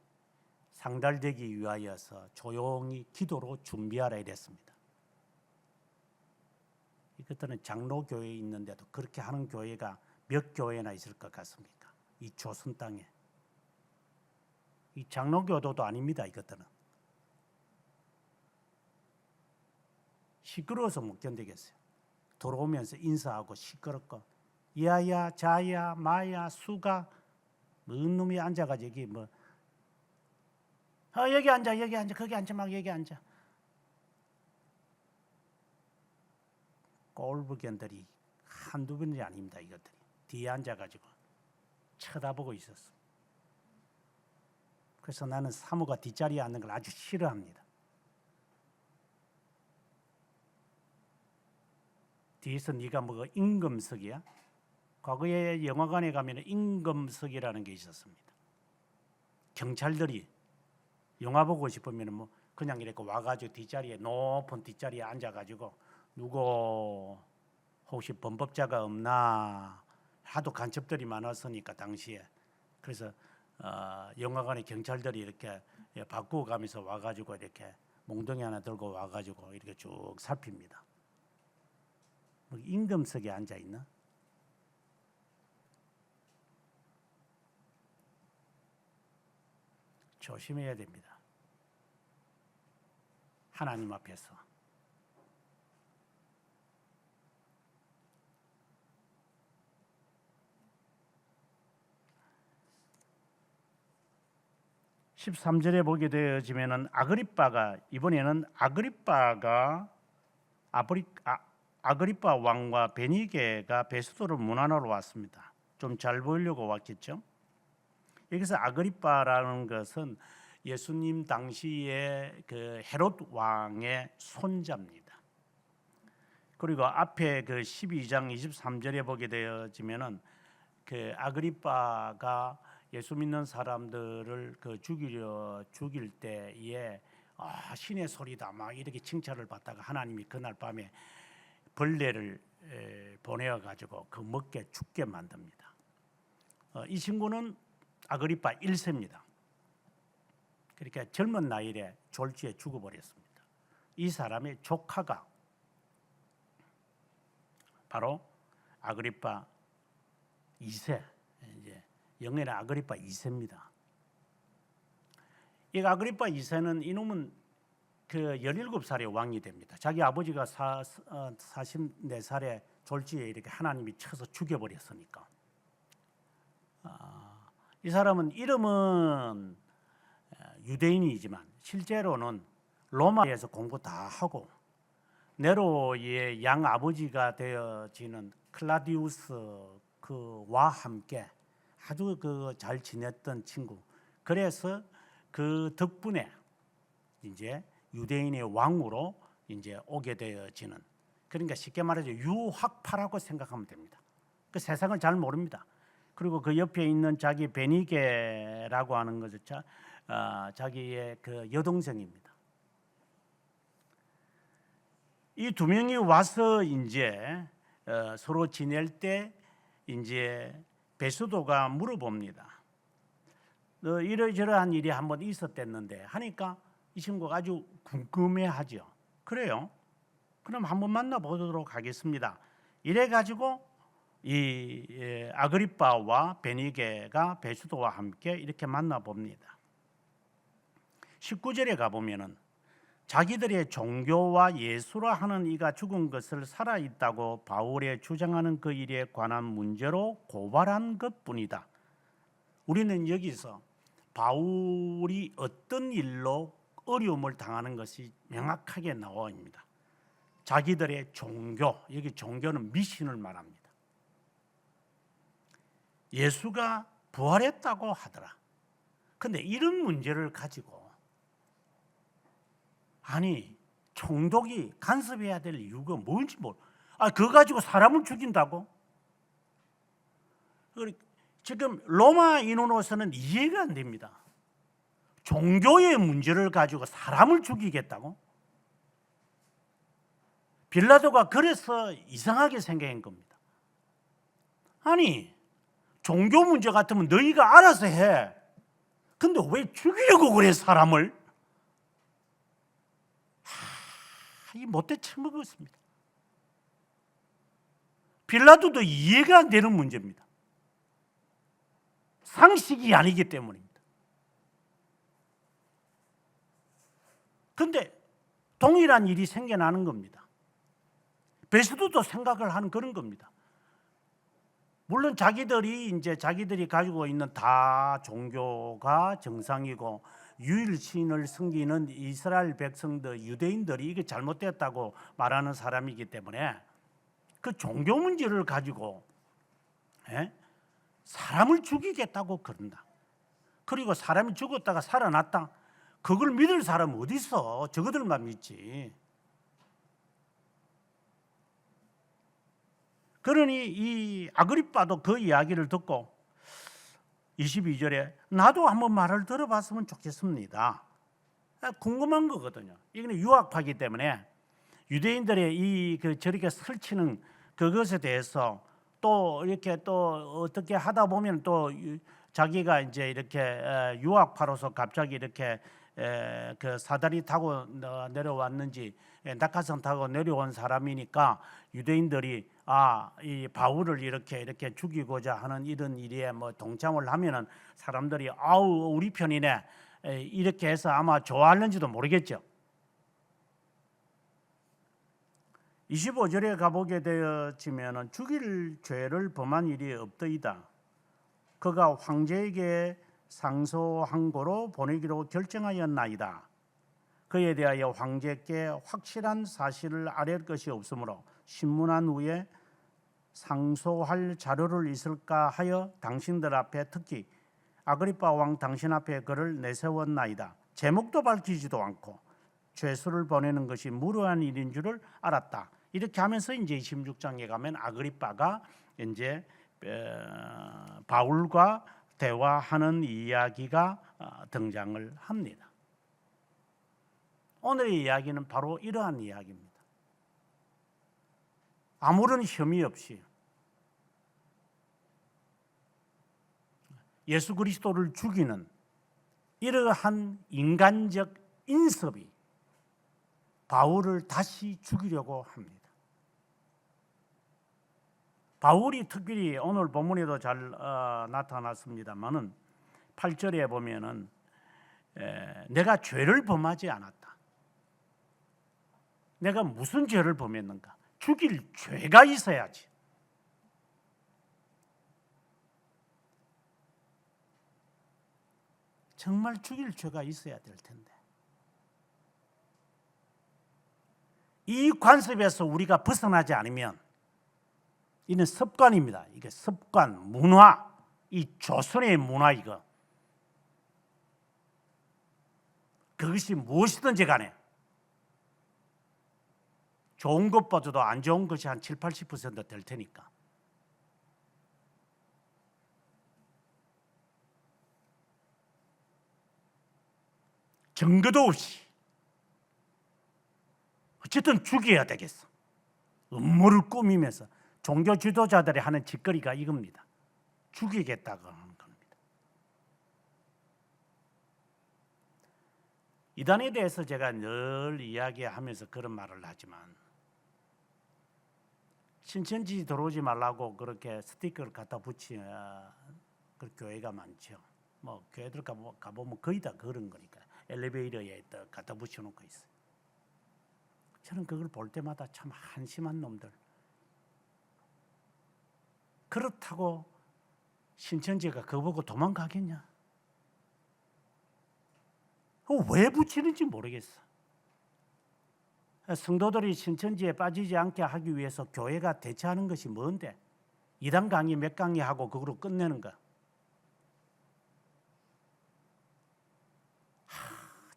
상달되기 위하여서 조용히 기도로 준비하라 이랬습니다. 이것들은 장로교회에 있는데도 그렇게 하는 교회가 몇 교회나 있을 것 같습니까? 이 조선 땅에. 이 장로교도도 아닙니다. 이것들은. 시끄러워서 못 견디겠어요. 들어오면서 인사하고 시끄럽고 야야 자야 마야 수가 뭔 놈이 앉아가지고 여기 뭐 여기 앉아 거기 앉지 말고 여기 앉아. 꼴불견들이 한두 번이 아닙니다. 이것들이 뒤에 앉아가지고 쳐다보고 있었어. 그래서 나는 사모가 뒷자리에 앉는 걸 아주 싫어합니다. 뒤에서 네가 뭐 임금석이야? 과거에 영화관에 가면 임금석이라는 게 있었습니다. 경찰들이 영화 보고 싶으면 뭐 그냥 이렇게 와가지고 뒷자리에 높은 뒷자리에 앉아가지고 누구 혹시 범법자가 없나 하도 간첩들이 많았으니까 당시에 그래서 영화관에 경찰들이 이렇게 바꾸고 가면서 와가지고 이렇게 몽둥이 하나 들고 와가지고 이렇게 쭉 살핍니다. 뭐 임금석에 앉아 있나? 조심해야 됩니다. 하나님 앞에서. (13절에) 보게 되어지면은 이번에는 아그리빠 왕과 베니게가 베스도로 문안하러 왔습니다. 좀 잘 보이려고 왔겠죠. 여기서 아그리빠라는 것은 예수님 당시에 그 헤롯 왕의 손자입니다. 그리고 앞에 그 12장 23절에 보게 되어지면은 그 아그리빠가 예수 믿는 사람들을 그 죽일 때에 신의 소리다 막 이렇게 칭찬을 받다가 하나님이 그날 밤에 벌레를 보내어 가지고 그 먹게 죽게 만듭니다. 이 친구는 아그리빠 1세입니다. 그러니까 젊은 나이에 졸지에 죽어버렸습니다. 이 사람의 조카가 바로 아그리빠 2세, 이제 영예의 아그리빠 2세입니다. 이 아그리빠 2세는 이놈은 그 17살에 왕이 됩니다. 자기 아버지가 44살에 졸지에 이렇게 하나님이 쳐서 죽여버렸으니까. 이 사람은 이름은 유대인이지만 실제로는 로마에서 공부 다 하고 네로의 양 아버지가 되어지는 클라디우스 그와 함께 아주 그 잘 지냈던 친구. 그래서 그 덕분에 이제 유대인의 왕으로 이제 오게 되어지는, 그러니까 쉽게 말해서 유학파라고 생각하면 됩니다. 그 세상을 잘 모릅니다. 그리고 그 옆에 있는 자기 베니게라고 하는 것은 자기의 그 여동생입니다. 이 두 명이 와서 이제 서로 지낼 때 이제 베스도가 물어봅니다. 이러저러한 일이 한번 있었댔는데 하니까 이 친구가 아주 궁금해하죠. 그래요? 그럼 한번 만나보도록 하겠습니다. 이래가지고 이 아그리빠와 베니게가 베스도와 함께 이렇게 만나봅니다. 19절에 가보면은 자기들의 종교와 예수라 하는 이가 죽은 것을 살아있다고 바울에 주장하는 그 일에 관한 문제로 고발한 것뿐이다. 우리는 여기서 바울이 어떤 일로 어려움을 당하는 것이 명확하게 나와 있습니다. 자기들의 종교, 여기 종교는 미신을 말합니다. 예수가 부활했다고 하더라. 근데 이런 문제를 가지고 아니 총독이 간섭해야 될 이유가 뭔지 그거 가지고 사람을 죽인다고? 지금 로마인으로서는 이해가 안 됩니다. 종교의 문제를 가지고 사람을 죽이겠다고? 빌라도가 그래서 이상하게 생각한 겁니다. 아니 종교 문제 같으면 너희가 알아서 해. 근데 왜 죽이려고 그래 사람을? 이 못돼 처먹었습니다. 빌라도도 이해가 안 되는 문제입니다. 상식이 아니기 때문입니다. 근데 동일한 일이 생겨나는 겁니다. 베스도도 생각을 하는 그런 겁니다. 물론 자기들이 가지고 있는 다 종교가 정상이고 유일신을 섬기는 이스라엘 백성들, 유대인들이 이게 잘못됐다고 말하는 사람이기 때문에 그 종교 문제를 가지고 사람을 죽이겠다고 그런다. 그리고 사람이 죽었다가 살아났다. 그걸 믿을 사람은 어디 있어? 저거들만 믿지. 그러니 이 아그리빠도 그 이야기를 듣고 22절에 나도 한번 말을 들어봤으면 좋겠습니다. 궁금한 거거든요. 이거는 유학파이기 때문에 유대인들의 저렇게 설치는 그것에 대해서 또 이렇게 또 어떻게 하다 보면 또 자기가 이제 이렇게 유학파로서 갑자기 이렇게 그 사다리 타고 내려왔는지 낙하산 타고 내려온 사람이니까 유대인들이 이 바울을 이렇게 죽이고자 하는 이런 일에 뭐 동참을 하면은 사람들이 우리 편이네 이렇게 해서 아마 좋아하는지도 모르겠죠. 25절에 가보게 되어지면은 죽일 죄를 범한 일이 없더이다. 그가 황제에게 상소한 고로 보내기로 결정하였나이다. 그에 대하여 황제께 확실한 사실을 아뢰을 것이 없으므로 신문한 후에 상소할 자료를 있을까 하여 당신들 앞에 특히 아그리빠 왕 당신 앞에 그를 내세웠나이다. 제목도 밝히지도 않고 죄수를 보내는 것이 무료한 일인 줄을 알았다. 이렇게 하면서 이제 26장에 가면 아그리빠가 이제 바울과 대화하는 이야기가 등장을 합니다. 오늘의 이야기는 바로 이러한 이야기입니다. 아무런 혐의 없이 예수 그리스도를 죽이는 이러한 인간적 인섭이 바울을 다시 죽이려고 합니다. 바울이 특별히 오늘 본문에도 잘 나타났습니다만은 8절에 보면은 내가 죄를 범하지 않았다. 내가 무슨 죄를 범했는가? 죽일 죄가 있어야지. 정말 죽일 죄가 있어야 될 텐데. 이 관습에서 우리가 벗어나지 않으면 이는 습관입니다. 이게 습관, 문화, 이 조선의 문화 이거. 그것이 무엇이든지 간에 좋은 것보다도 안 좋은 것이 한 7, 80% 될 테니까. 증거도 없이 어쨌든 죽여야 되겠어. 음모를 꾸미면서 종교 지도자들이 하는 짓거리가 이겁니다. 죽이겠다고 하는 겁니다. 이단에 대해서 제가 늘 이야기하면서 그런 말을 하지만 신천지 들어오지 말라고 그렇게 스티커를 갖다 붙이는 그 교회가 많죠. 뭐 교회들 가보면 거의 다 그런 거니까 엘리베이터에 갖다 붙여놓고 있어요. 저는 그걸 볼 때마다 참 한심한 놈들. 그렇다고 신천지가 그거 보고 도망가겠냐? 왜 붙이는지 모르겠어. 성도들이 신천지에 빠지지 않게 하기 위해서 교회가 대처하는 것이 뭔데? 이단 강의 몇 강의 하고 그걸로 끝내는 거.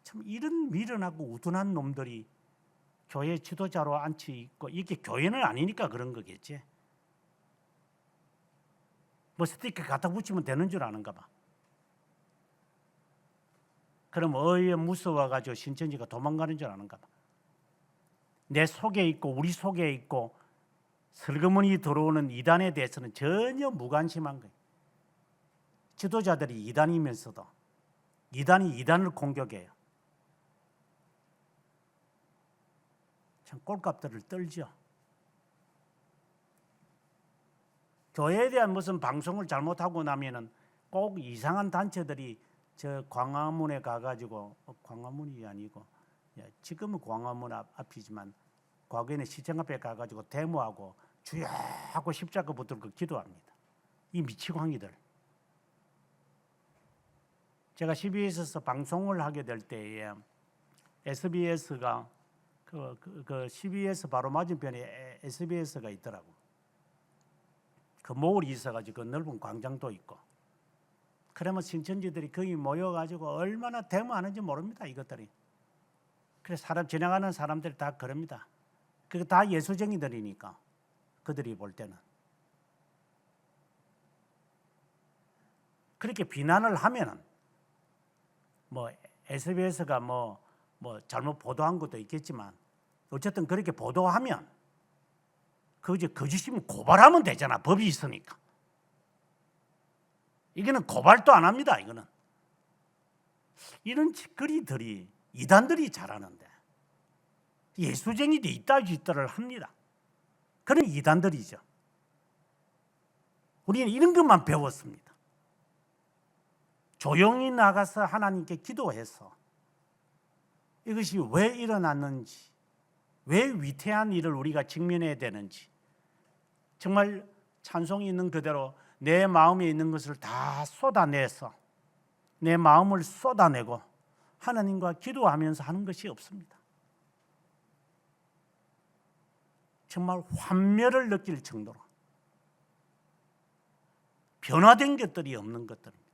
참 이런 미련하고 우둔한 놈들이 교회 지도자로 앉혀 있고, 이게 교회는 아니니까 그런 거겠지. 뭐 스티커 갖다 붙이면 되는 줄 아는가 봐. 그럼 어이에 무서워가지고 신천지가 도망가는 줄 아는가 봐. 내 속에 있고 우리 속에 있고 슬그머니 들어오는 이단에 대해서는 전혀 무관심한 거예요. 지도자들이 이단이면서도 이단이 이단을 공격해요. 참 꼴값들을 떨죠. 교회에 대한 무슨 방송을 잘못하고 나면은 꼭 이상한 단체들이 저 광화문에 가가지고, 광화문이 아니고 지금은 광화문 앞이지만 과거에는 시청 앞에 가가지고 데모하고 주여 하고 십자가 붙들고 기도합니다. 이 미치광이들. 제가 CBS에서 방송을 하게 될 때에 SBS가 그 CBS 바로 맞은편에 SBS가 있더라고. 그 몰이 있어가지고 그 넓은 광장도 있고. 그러면 신천지들이 거기 모여가지고 얼마나 데모하는지 모릅니다, 이것들이. 그래서 사람 지나가는 사람들이 다 그럽니다. 그게 다 예수쟁이들이니까 그들이 볼 때는. 그렇게 비난을 하면은 뭐 SBS가 뭐 잘못 보도한 것도 있겠지만 어쨌든 그렇게 보도하면 그저 거짓이면 고발하면 되잖아. 법이 있으니까. 이거는 고발도 안 합니다. 이거는 이런 짓거리들이 이단들이 잘하는데 예수쟁이들이 이따짓들을 합니다. 그런 이단들이죠. 우리는 이런 것만 배웠습니다. 조용히 나가서 하나님께 기도해서 이것이 왜 일어났는지, 왜 위태한 일을 우리가 직면해야 되는지, 정말 찬송이 있는 그대로 내 마음에 있는 것을 다 쏟아내서 내 마음을 쏟아내고 하나님과 기도하면서 하는 것이 없습니다. 정말 환멸을 느낄 정도로 변화된 것들이 없는 것들입니다.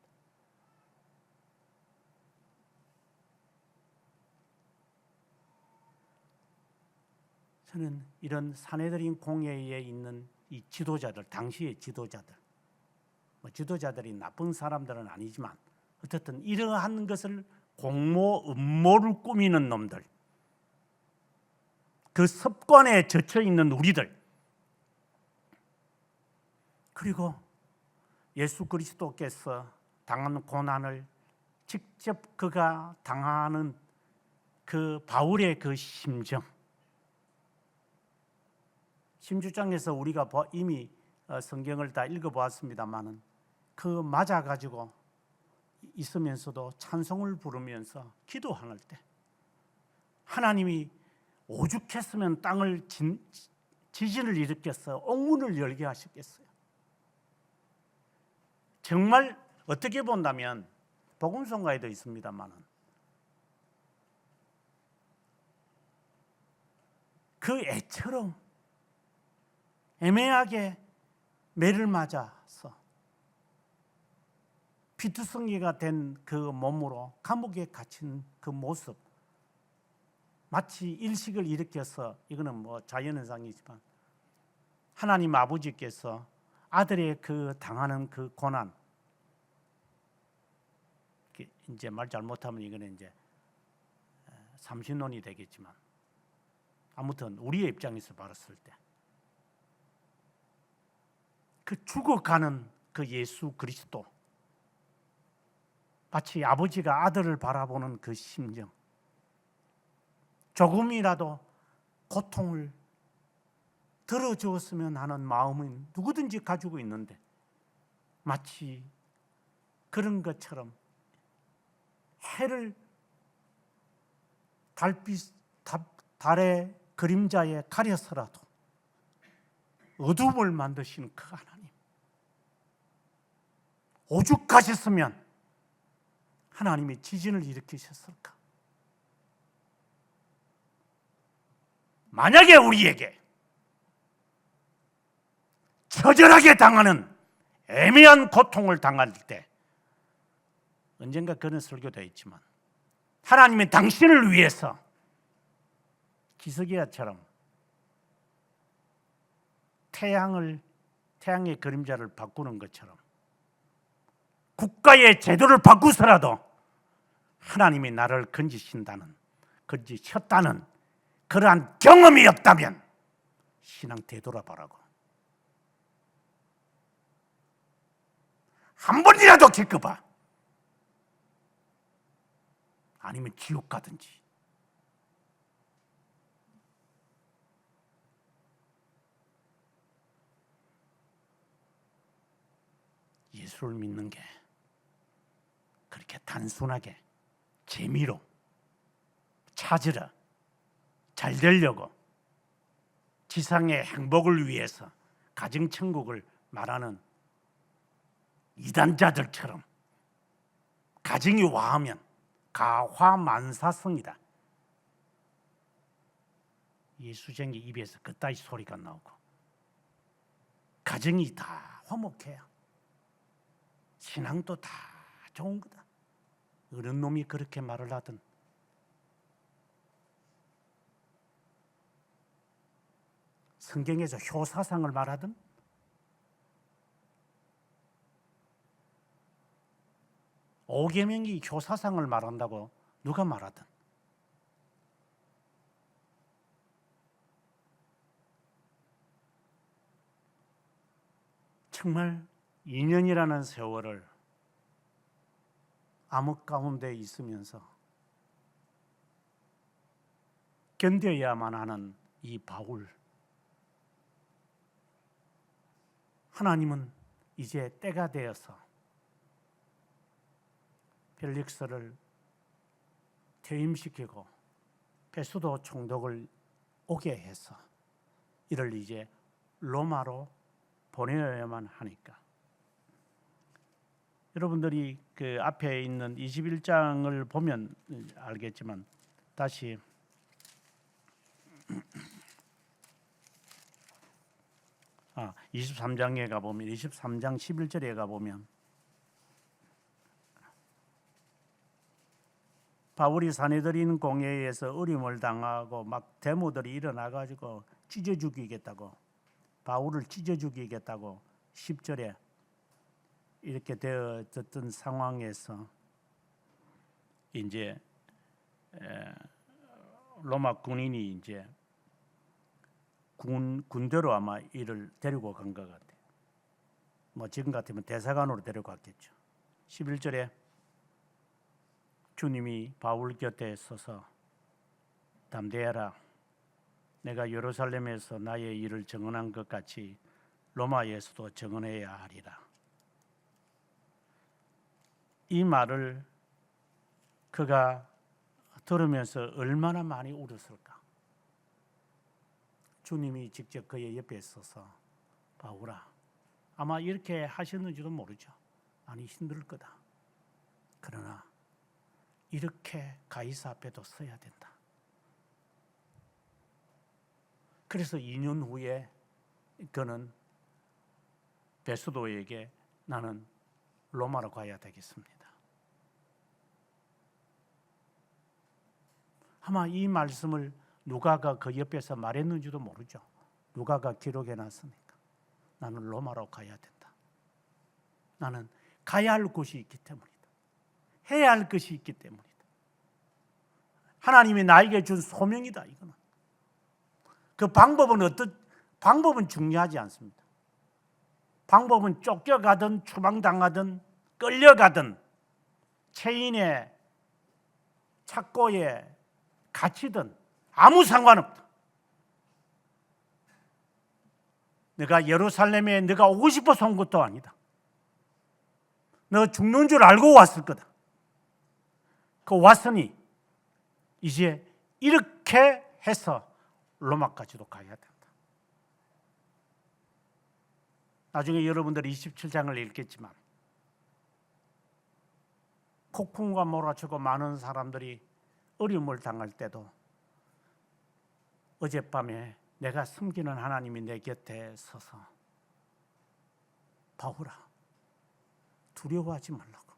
저는 이런 사내들인 공회에 있는 이 지도자들, 당시의 지도자들, 뭐 지도자들이 나쁜 사람들은 아니지만 어쨌든 이러한 것을 공모 음모를 꾸미는 놈들, 그 습관에 젖혀 있는 우리들, 그리고 예수 그리스도께서 당한 고난을 직접 그가 당하는 그 바울의 그 심정, 16장에서 우리가 이미 성경을 다 읽어보았습니다만은 그 맞아가지고 있으면서도 찬송을 부르면서 기도할 때 하나님이 오죽했으면 땅을 지진을 일으켜서 옥문을 열게 하셨겠어요. 정말 어떻게 본다면 복음성가에도 있습니다만은 그 애처럼 애매하게 매를 맞아서 피투성이가 된 그 몸으로 감옥에 갇힌 그 모습, 마치 일식을 일으켜서, 이거는 뭐 자연현상이지만 하나님 아버지께서 아들의 그 당하는 그 고난, 이제 말 잘못하면 이거는 이제 삼신론이 되겠지만 아무튼 우리의 입장에서 봤을 때 그 죽어가는 그 예수 그리스도, 마치 아버지가 아들을 바라보는 그 심정, 조금이라도 고통을 들어주었으면 하는 마음은 누구든지 가지고 있는데 마치 그런 것처럼 해를 달의 그림자에 가려서라도 어둠을 만드신 그 하나님, 오죽하셨으면 하나님이 지진을 일으키셨을까? 만약에 우리에게 처절하게 당하는 애매한 고통을 당할 때, 언젠가 그런 설교도 있지만 하나님은 당신을 위해서 기스기야처럼 태양의 그림자를 바꾸는 것처럼 국가의 제도를 바꾸서라도 하나님이 나를 건지셨다는 그러한 경험이 없다면 신앙 되돌아보라고. 한 번이라도 겪어봐. 아니면 지옥 가든지. 예수를 믿는 게 그렇게 단순하게 재미로 찾으러 잘 되려고 지상의 행복을 위해서 가정천국을 말하는 이단자들처럼 가정이 와하면 가화만사성이다. 예수쟁이 입에서 그따위 소리가 나오고 가정이 다 화목해요. 신앙도 다 좋은 거다. 어른 놈이 그렇게 말을 하든 성경에서 효사상을 말하든 오계명이 효사상을 말한다고 누가 말하든 정말 2년이라는 세월을 암흑 가운데 있으면서 견뎌야만 하는 이 바울, 하나님은 이제 때가 되어서 펠릭스를 퇴임시키고 베수도 총독을 오게 해서 이를 이제 로마로 보내야만 하니까, 여러분들이 그 앞에 있는 21장을 보면 알겠지만 다시 23장에 가보면 23장 11절에 가보면 바울이 사내들인 공회에서 어림을 당하고 막 데모들이 일어나가지고 찢어 죽이겠다고, 바울을 찢어 죽이겠다고 10절에 이렇게 되어졌던 상황에서 이제 로마 군인이 이제 군대로 아마 이를 데리고 간 것 같아요. 뭐 지금 같으면 대사관으로 데려갔겠죠. 11절에 주님이 바울 곁에 서서 담대하라, 내가 예루살렘에서 나의 일을 증언한 것 같이 로마에서도 증언해야 하리라. 이 말을 그가 들으면서 얼마나 많이 울었을까. 주님이 직접 그의 옆에 서서 바울아, 아마 이렇게 하셨는지도 모르죠. 많이 힘들 거다. 그러나 이렇게 가이사 앞에도 서야 된다. 그래서 2년 후에 그는 베스도에게 나는 로마로 가야 되겠습니다. 아마 이 말씀을 누가가 그 옆에서 말했는지도 모르죠. 누가가 기록해 놨으니까. 나는 로마로 가야 된다. 나는 가야 할 곳이 있기 때문이다. 해야 할 것이 있기 때문이다. 하나님이 나에게 준 소명이다. 이거는. 그 방법은 중요하지 않습니다. 방법은 쫓겨가든 추방당하든 끌려가든 체인에 착고에 갇히든 아무 상관없다. 내가 예루살렘에 네가 오고 싶어서 온 것도 아니다. 너 죽는 줄 알고 왔을 거다. 그 왔으니 이제 이렇게 해서 로마까지도 가야 된다. 나중에 여러분들이 27장을 읽겠지만 폭풍과 몰아치고 많은 사람들이 어려움을 당할 때도 어젯밤에 내가 섬기는 하나님이 내 곁에 서서 바울아, 두려워하지 말라고.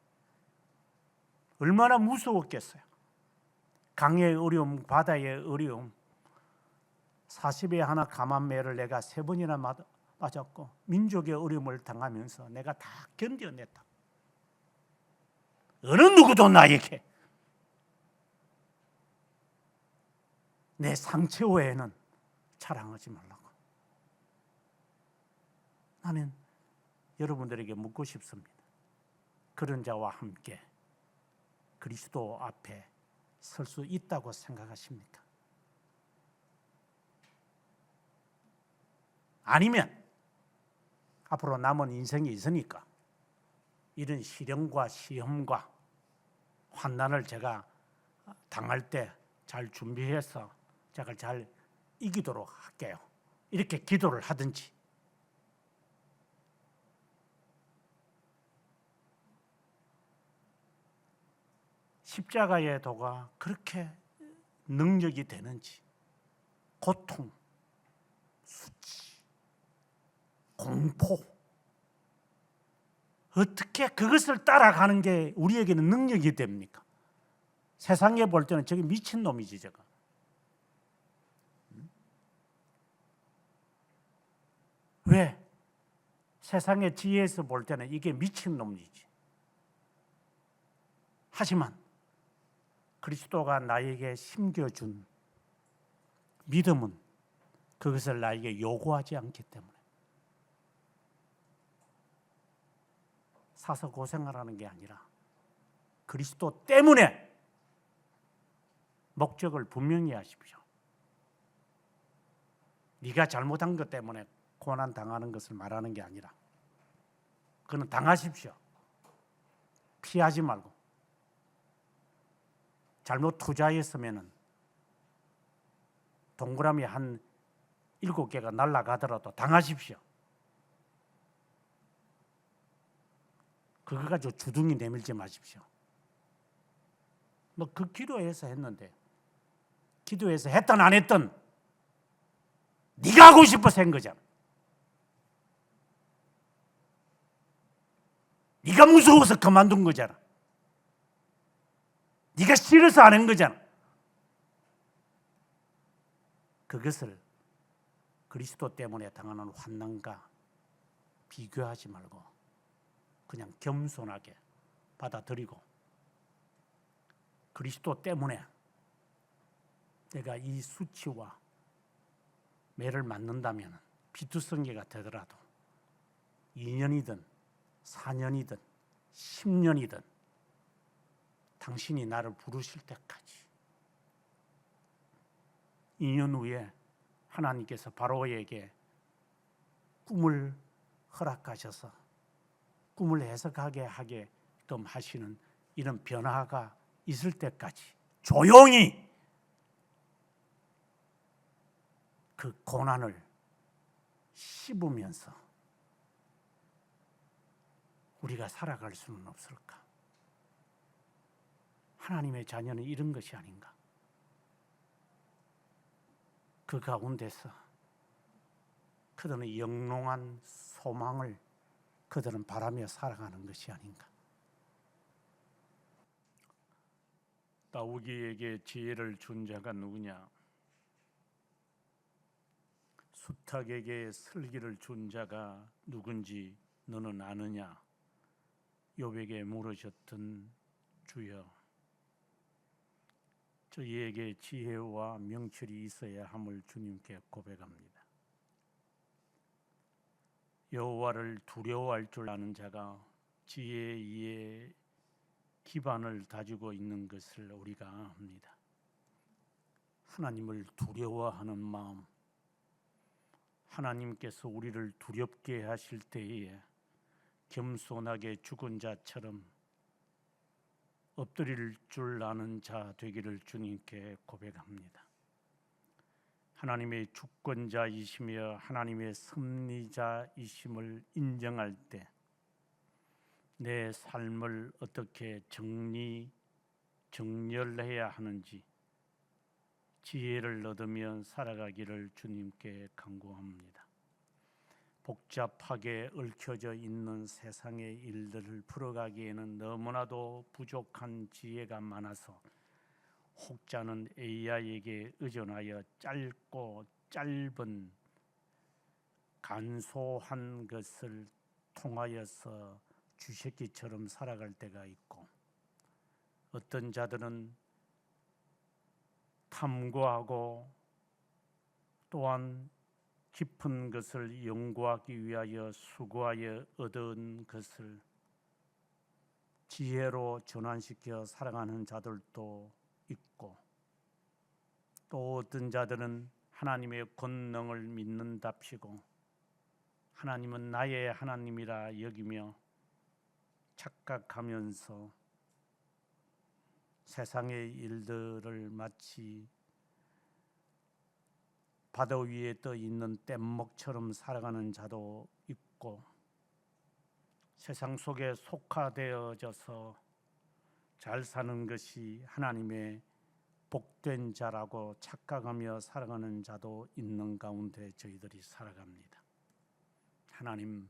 얼마나 무서웠겠어요. 강의 어려움, 바다의 어려움, 40에 하나 감한매를 내가 3번이나 맞았고 민족의 어려움을 당하면서 내가 다 견뎌냈다. 어느 누구도 나에게 내 상처 외에는 자랑하지 말라고. 나는 여러분들에게 묻고 싶습니다. 그런 자와 함께 그리스도 앞에 설 수 있다고 생각하십니까? 아니면 앞으로 남은 인생이 있으니까 이런 시련과 시험과 환난을 제가 당할 때 잘 준비해서 제가 잘 이기도록 할게요. 이렇게 기도를 하든지, 십자가의 도가 그렇게 능력이 되는지, 고통, 수치, 공포, 어떻게 그것을 따라가는 게 우리에게는 능력이 됩니까? 세상에 볼 때는 저게 미친놈이지 제가. 왜? 세상의 지혜에서 볼 때는 이게 미친놈이지. 하지만 그리스도가 나에게 심겨준 믿음은 그것을 나에게 요구하지 않기 때문에 사서 고생하라는 게 아니라 그리스도 때문에 목적을 분명히 하십시오. 네가 잘못한 것 때문에 고난 당하는 것을 말하는 게 아니라 그는 당하십시오. 피하지 말고. 잘못 투자했으면 동그라미 한 7개가 날아가더라도 당하십시오. 그거 가지고 주둥이 내밀지 마십시오. 뭐 그 기도해서 했는데, 기도해서 했든 안 했든 네가 하고 싶어서 한 거잖아. 네가 무서워서 그만둔 거잖아. 네가 싫어서 안 한 거잖아. 그것을 그리스도 때문에 당하는 환난과 비교하지 말고 그냥 겸손하게 받아들이고, 그리스도 때문에 내가 이 수치와 매를 맞는다면 비투성이가 되더라도 2년이든 4년이든 10년이든 당신이 나를 부르실 때까지 2년 후에 하나님께서 바로에게 꿈을 허락하셔서 꿈을 해석하게 하게끔 하시는 이런 변화가 있을 때까지 조용히 그 고난을 씹으면서 우리가 살아갈 수는 없을까? 하나님의 자녀는 이런 것이 아닌가? 그 가운데서 그들은 영롱한 소망을 그들은 바라며 살아가는 것이 아닌가? 다윗에게 지혜를 준 자가 누구냐? 수탉에게 슬기를 준 자가 누군지 너는 아느냐? 욥에게 물으셨던 주여, 저희에게 지혜와 명철이 있어야 함을 주님께 고백합니다. 여호와를 두려워할 줄 아는 자가 지혜의 기반을 다지고 있는 것을 우리가 압니다. 하나님을 두려워하는 마음, 하나님께서 우리를 두렵게 하실 때에 겸손하게 죽은 자처럼 엎드릴 줄 아는 자 되기를 주님께 고백합니다. 하나님의 주권자이시며 하나님의 섭리자이심을 인정할 때 내 삶을 어떻게 정렬해야 하는지 지혜를 얻으며 살아가기를 주님께 간구합니다. 복잡하게 얽혀져 있는 세상의 일들을 풀어가기에는 너무나도 부족한 지혜가 많아서 혹자는 AI에게 의존하여 짧고 짧은 간소한 것을 통하여서 쥐새끼처럼 살아갈 때가 있고, 어떤 자들은 탐구하고 또한 깊은 것을 연구하기 위하여 수고하여 얻은 것을 지혜로 전환시켜 살아가는 자들도 있고, 또 어떤 자들은 하나님의 권능을 믿는답시고 하나님은 나의 하나님이라 여기며 착각하면서 세상의 일들을 마치 바다 위에 떠 있는 뗏목처럼 살아가는 자도 있고, 세상 속에 속화되어져서 잘 사는 것이 하나님의 복된 자라고 착각하며 살아가는 자도 있는 가운데 저희들이 살아갑니다. 하나님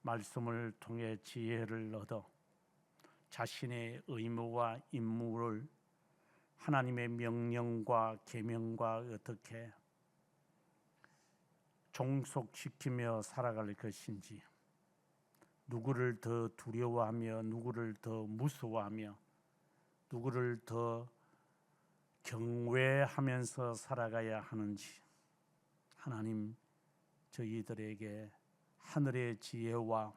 말씀을 통해 지혜를 얻어 자신의 의무와 임무를 하나님의 명령과 계명과 어떻게 종속시키며 살아갈 것인지, 누구를 더 두려워하며 누구를 더 무서워하며 누구를 더 경외하면서 살아가야 하는지, 하나님 저희들에게 하늘의 지혜와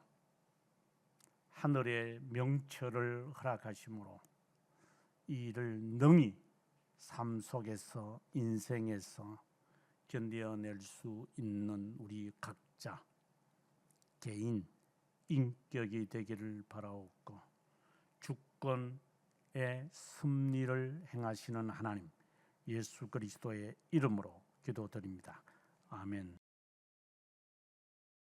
하늘의 명철을 허락하심으로 이 일을 능히 삶 속에서 인생에서 견뎌낼 수 있는 우리 각자 개인 인격이 되기를 바라옵고, 주권의 섭리를 행하시는 하나님 예수 그리스도의 이름으로 기도드립니다. 아멘.